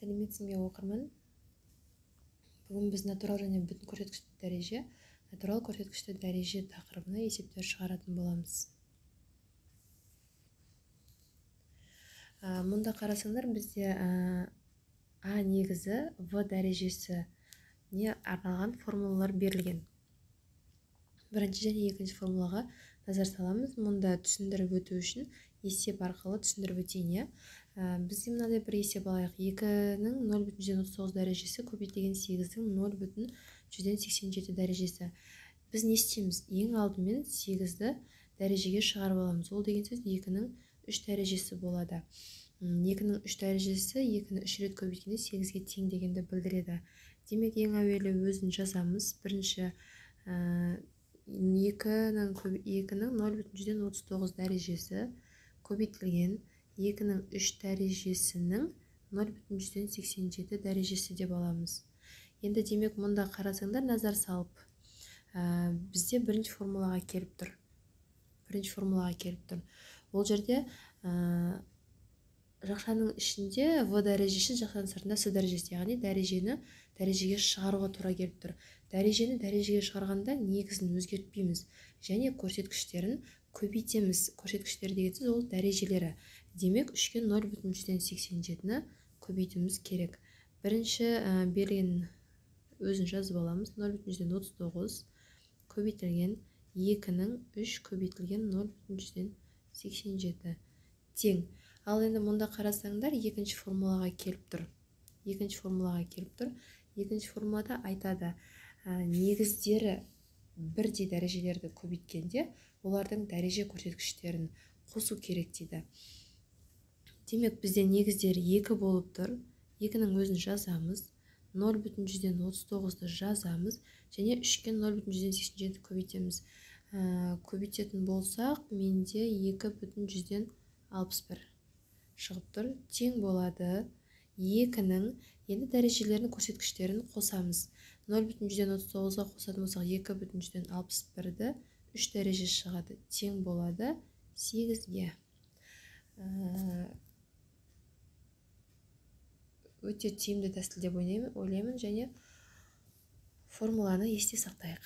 Сәлеметсің бе оқырман? Бүгін біз натурал және бүтін көрсеткішті дәреже, натурал көрсеткішті дәреже тақырыбына есептер шығаратын боламыз. Мұнда қарасаңдар, бізде А негізі В дәрежесі не арналған формулалар берілген. Бірінші және екінші формулаға назар саламыз. Мұнда түсіндіріп өту үшін есеп арқылы түсіндіріп өтейін. Бізде мынадай бір есеп алайық. 2-ның 0,39 дәрежесі көбейтілген 8-дің 0,187 дәрежесі. Біз не істейміз? Ең алдымен 8-ді дәрежеге шығарып аламыз. Ол деген сөз 2-ның 3 дәрежесі болады. 2-ның 3 дәрежесі 2-ні 3 рет көбейткенде 8-ге тең дегенді білдіреді. Демек, ең әуелі өзін жазамыз. Бірінші 2-ның 0,139 дәрежесі көбейтілген 2-ның 3 дәрежесінің 0,187 дәрежесі деп аламыз. Енді демек, мұнда қарасаңдар, назар салып, бізде бірінші формулаға келіп тұр. Ол жерде жақшаның ішінде В дәрежесі, жақшаның сыртында С дәрежесі, яғни дәрежені дәрежеге шығаруға тура келіп тұр. Дәрежені дәрежеге шығарғанда негізін өзгертпейміз және көрсеткіштерін көбейтеміз. Көрсеткіштер деген сөз ол дәрежелері. Демек, 3-ге 0,187-ні көбейтуіміз керек. Бірінші берген өзін жазып аламыз. 0,139 көбейтілген 2-ның 3 көбейтілген 0,187 тең. Ал енді мұнда қарасаңдар, екінші формулаға келіп тұр. Екінші формулада айтады, негіздері бірдей дәрежелерді көбейткенде олардың дәреже көрсеткіштерін қосу керек дейді. Демек, бізде негіздері 2 болып тұр. 2-ның өзін жазамыз. 0,139-ды жазамыз және 3-ге 0,187 көбейтеміз. Көбейтетін болсақ, менде 2,161 шығып тұр. Тең болады 2-ның енді дәрежелерінің көрсеткіштерін қосамыз. 0,139-ға қосатын болсақ, 2,161-ді 3 дәреже шығады. Тең болады 8-ге. Өте тиімді тәсіл деп ойлаймын және формуланы есте сақтайық.